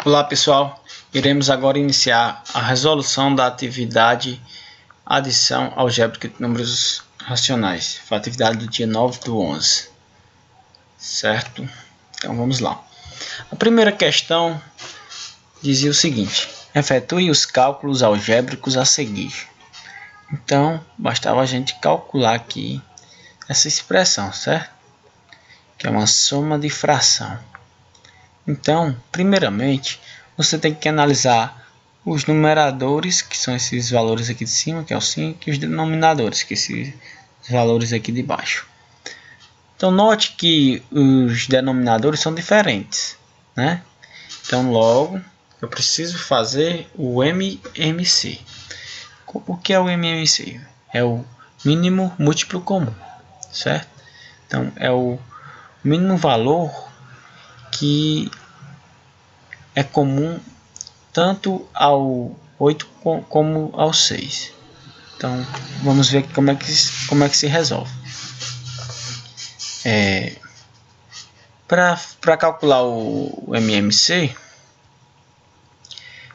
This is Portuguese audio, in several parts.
Olá pessoal, iremos agora iniciar a resolução da atividade adição algébrica de números racionais. Foi a atividade do dia 9/11, certo? Então vamos lá. A primeira questão dizia o seguinte: efetue os cálculos algébricos a seguir. Então bastava a gente calcular aqui essa expressão, certo? Que é uma soma de fração. Então, primeiramente, você tem que analisar os numeradores, que são esses valores aqui de cima, que é o 5, e os denominadores, que são esses valores aqui de baixo. Então, note que os denominadores são diferentes, né? Então, logo, eu preciso fazer o MMC. O que é o MMC? É o mínimo múltiplo comum, certo? Então, é o mínimo valor que é comum tanto ao 8 como ao 6. Então, vamos ver como é que se resolve. Para calcular o MMC,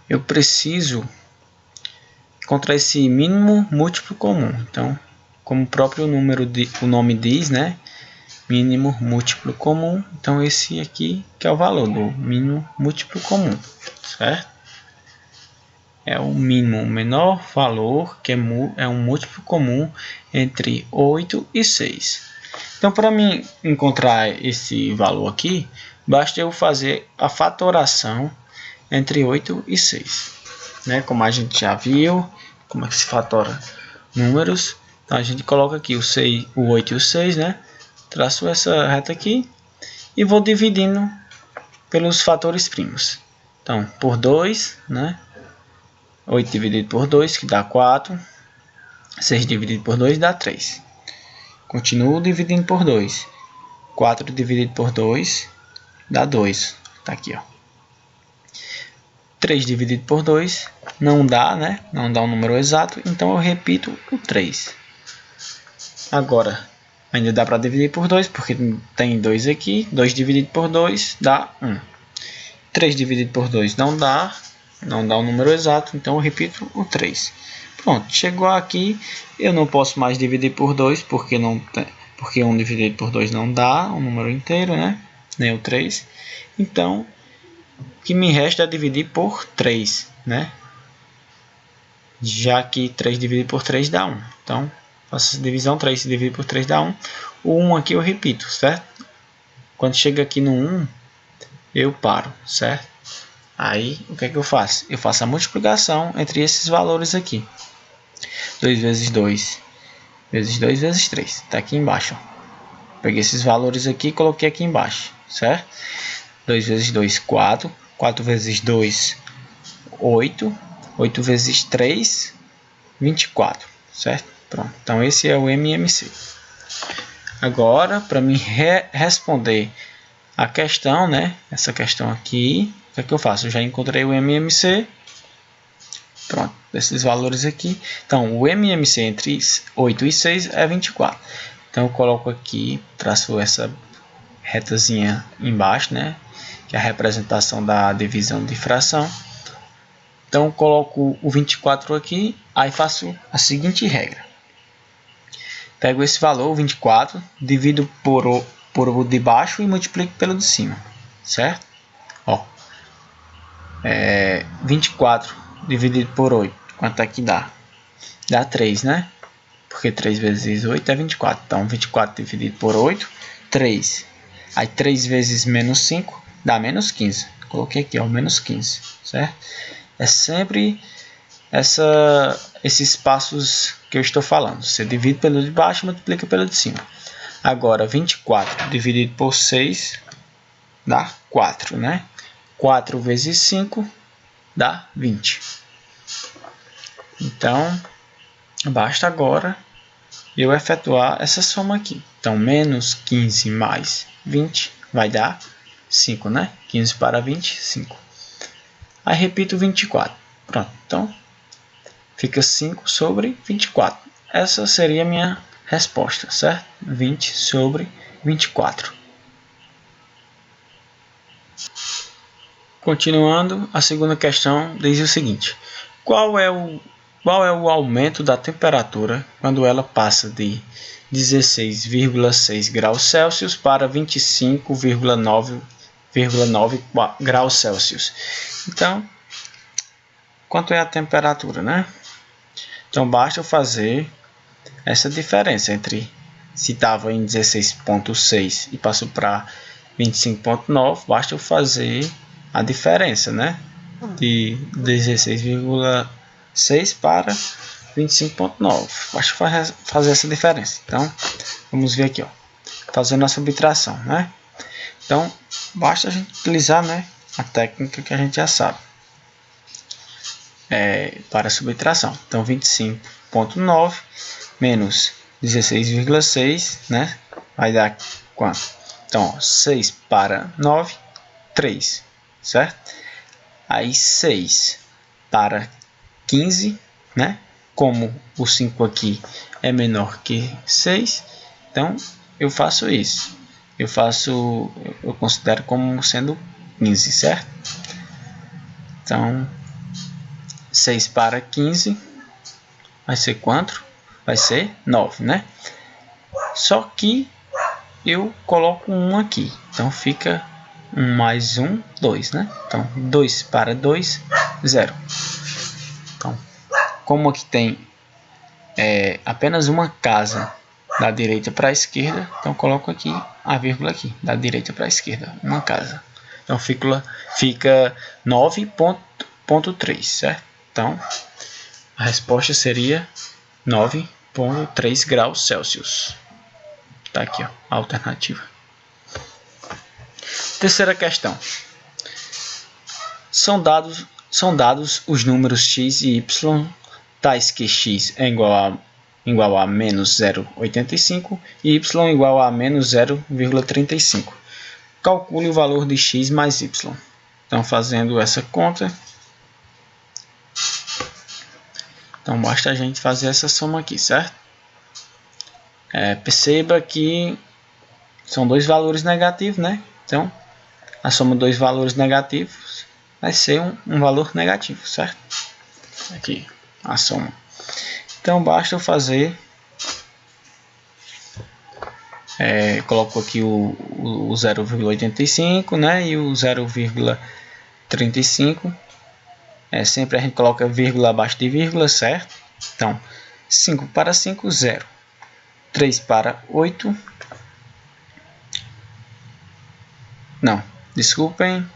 eu preciso encontrar esse mínimo múltiplo comum. Então, como o próprio o nome diz, né? Mínimo múltiplo comum. Então, esse aqui que é o valor do mínimo múltiplo comum, certo? É o mínimo, o menor valor, que é um múltiplo comum entre 8 e 6. Então, para mim encontrar esse valor aqui, basta eu fazer a fatoração entre 8 e 6. Né? Como a gente já viu, como é que se fatora números. Então, a gente coloca aqui o 8 e o 6, né? Traço essa reta aqui e vou dividindo pelos fatores primos. Então, por 2, né? 8 dividido por 2, que dá 4. 6 dividido por 2 dá 3. Continuo dividindo por 2. 4 dividido por 2 dá 2. Tá aqui, ó. 3 dividido por 2 não dá, né? Não dá um número exato, então eu repito o 3. Agora, ainda dá para dividir por 2, porque tem 2 aqui. 2 dividido por 2 dá 1. 3 dividido por 2 não dá um número exato, então eu repito o 3. Pronto, chegou aqui, eu não posso mais dividir por 2, porque 1 dividido por 2 não dá um número inteiro, né? Nem o 3. Então, o que me resta é dividir por 3, né? Já que 3 dividido por 3 dá 1. Então, faço a divisão, 3 dividido por 3 dá 1. O 1 aqui eu repito, certo? Quando chega aqui no 1, eu paro, certo? Aí, o que é que eu faço? Eu faço a multiplicação entre esses valores aqui. 2 vezes 2 vezes 2 vezes 3. Está aqui embaixo. Peguei esses valores aqui e coloquei aqui embaixo, certo? 2 vezes 2, 4. 4 vezes 2, 8. 8 vezes 3, 24, certo? Pronto. Então, esse é o MMC. Agora, para mim responder a questão, né? Essa questão aqui, o que é que eu faço? Eu já encontrei o MMC. Pronto, esses valores aqui. Então, o MMC entre 8 e 6 é 24. Então, eu coloco aqui, traço essa retazinha embaixo, né? Que é a representação da divisão de fração. Então, eu coloco o 24 aqui, aí faço a seguinte regra. Pego esse valor, o 24, divido por o de baixo e multiplico pelo de cima, certo? Ó, 24 dividido por 8, quanto é que dá? Dá 3, né? Porque 3 vezes 8 é 24. Então, 24 dividido por 8, 3. Aí, 3 vezes menos 5 dá menos 15. Coloquei aqui, ó, menos 15, certo? É sempre esses passos que eu estou falando. Você divide pelo de baixo e multiplica pelo de cima. Agora, 24 dividido por 6 dá 4, né? 4 vezes 5 dá 20. Então, basta agora eu efetuar essa soma aqui. Então, menos 15 mais 20 vai dar 5, né? 15 para 20, 5. Aí, repito 24. Pronto. Então, fica 5 sobre 24. Essa seria a minha resposta, certo? 20 sobre 24. Continuando, a segunda questão diz o seguinte: qual é o aumento da temperatura quando ela passa de 16,6 graus Celsius para 25,9 graus Celsius? Então, quanto é a temperatura, né? Então, basta eu fazer essa diferença entre se estava em 16,6 e passou para 25,9, basta eu fazer a diferença, né? De 16,6 para 25,9. Basta fazer essa diferença. Então, vamos ver aqui, ó, fazendo a subtração, né? Então, basta a gente utilizar, né, a técnica que a gente já sabe para a subtração. Então, 25,9 menos 16,6, né? Vai dar quanto? Então, ó, 6 para 9, 3, certo? Aí 6 para 15, né? Como o 5 aqui é menor que 6, então eu faço isso. Eu considero como sendo 15, certo? Então, 6 para 15 vai ser quanto? Vai ser 9, né? Só que eu coloco 1 aqui. Então, fica 1 mais 1, 2, né? Então, 2 para 2, 0. Então, como aqui tem apenas uma casa da direita para a esquerda, então coloco aqui a vírgula aqui, da direita para a esquerda, uma casa. Então, fica 9,3, certo? Então, a resposta seria 9,3 graus Celsius. Tá aqui, ó, a alternativa. Terceira questão. São dados os números x e y, tais que x é igual a menos 0,85 e y igual a menos 0,35. Calcule o valor de x mais y. Então, fazendo essa conta, então basta a gente fazer essa soma aqui, certo? Perceba que são dois valores negativos, né? Então, a soma de dois valores negativos vai ser um valor negativo, certo? Aqui, a soma. Então, basta eu fazer... coloco aqui o 0,85, né? E o 0,35. Sempre a gente coloca vírgula abaixo de vírgula, certo? Então, 5 para 5, 0. 3 para 8... Não, desculpem.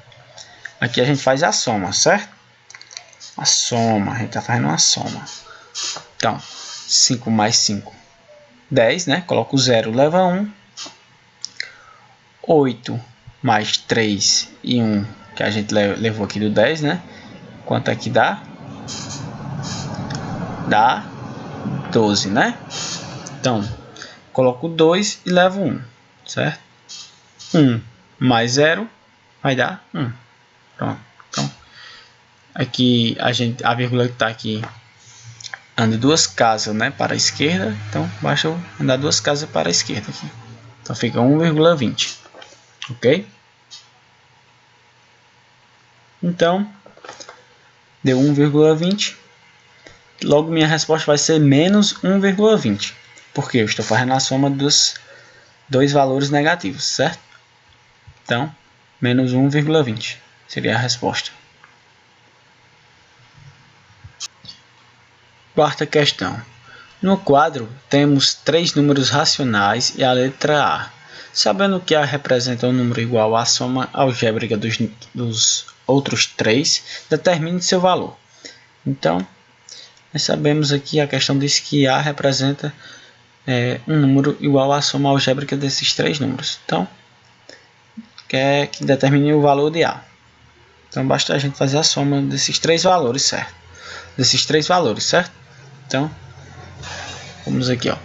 Aqui a gente faz a soma, certo? A soma, a gente está fazendo uma soma. Então, 5 mais 5, 10, né? Coloco o 0, leva 1. 8 mais 3 e 1, que a gente levou aqui do 10, né? Quanto é que dá? Dá 12, né? Então, coloco 2 e levo 1, certo? 1 mais 0 vai dar 1. Pronto. Então, aqui a vírgula que está aqui anda duas casas, né, para a esquerda. Então, basta eu andar duas casas para a esquerda aqui. Então, fica 1,20. Ok? Então, deu 1,20. Logo, minha resposta vai ser menos 1,20. Porque eu estou fazendo a soma dos dois valores negativos, certo? Então, menos 1,20 seria a resposta. Quarta questão. No quadro, temos três números racionais e a letra A. Sabendo que A representa um número igual à soma algébrica dos outros três, determine seu valor. Então, nós sabemos aqui, a questão diz que A representa um número igual à soma algébrica desses três números. Então, quer que determine o valor de A. Então, basta a gente fazer a soma desses três valores, certo? Então, vamos aqui, ó.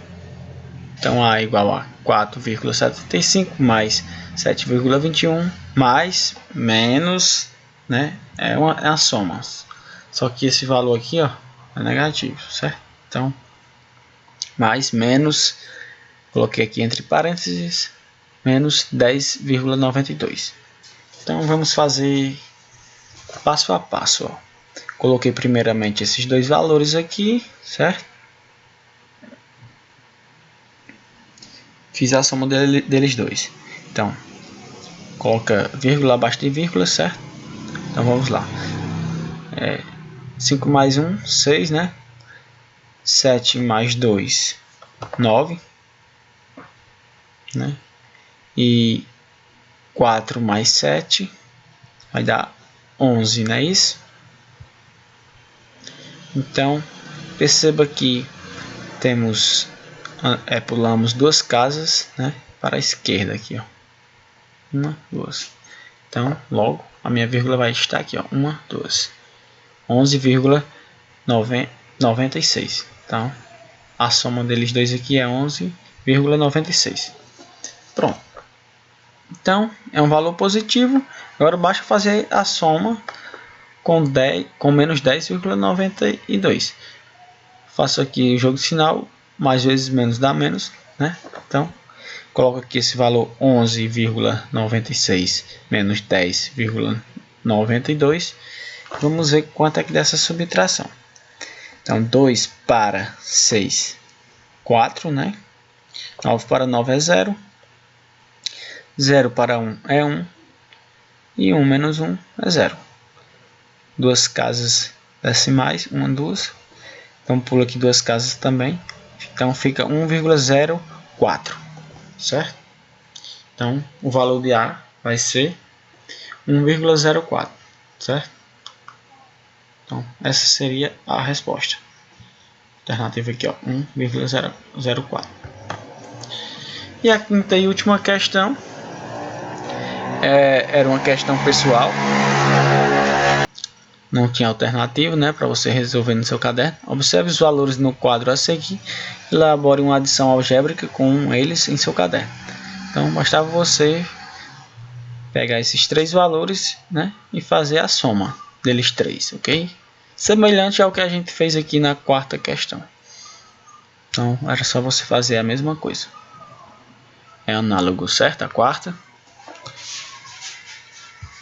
Então, A igual a 4,75 mais 7,21 mais menos, né? É uma soma. Só que esse valor aqui, ó, é negativo, certo? Então, mais menos, coloquei aqui entre parênteses, menos 10,92. Então, vamos fazer passo a passo, ó. Coloquei primeiramente esses dois valores aqui, certo? Fiz a soma deles dois. Então, coloca vírgula abaixo de vírgula, certo? Então vamos lá. 5 mais 1, 6, né? 7 mais 2, 9. Né? E 4 mais 7 vai dar 11, não é isso? Então, perceba que temos, pulamos duas casas, né, para a esquerda aqui, ó. 1, 2. Então, logo, a minha vírgula vai estar aqui, ó. 1, 2. 11,96. Então, a soma deles dois aqui é 11,96. Pronto. Então, é um valor positivo. Agora basta fazer a soma com menos 10,92. Faço aqui o jogo de sinal, mais vezes menos dá menos, né? Então, coloco aqui esse valor 11,96 menos 10,92. Vamos ver quanto é que dá essa subtração. Então, 2 para 6, 4, né? 9 para 9 é 0. 0 para 1 é 1. E 1 menos 1 é 0. Duas casas decimais, 1, 2. Então pula aqui duas casas também. Então fica 1,04, certo? Então o valor de A vai ser 1,04, certo? Então essa seria a resposta. Alternativa aqui, ó, 1,04. E a quinta e última questão era uma questão pessoal. Não tinha alternativa, né, para você resolver no seu caderno. Observe os valores no quadro a seguir. Elabore uma adição algébrica com eles em seu caderno. Então, bastava você pegar esses três valores, né, e fazer a soma deles três, ok? Semelhante ao que a gente fez aqui na quarta questão. Então, era só você fazer a mesma coisa. É análogo, certo? A quarta.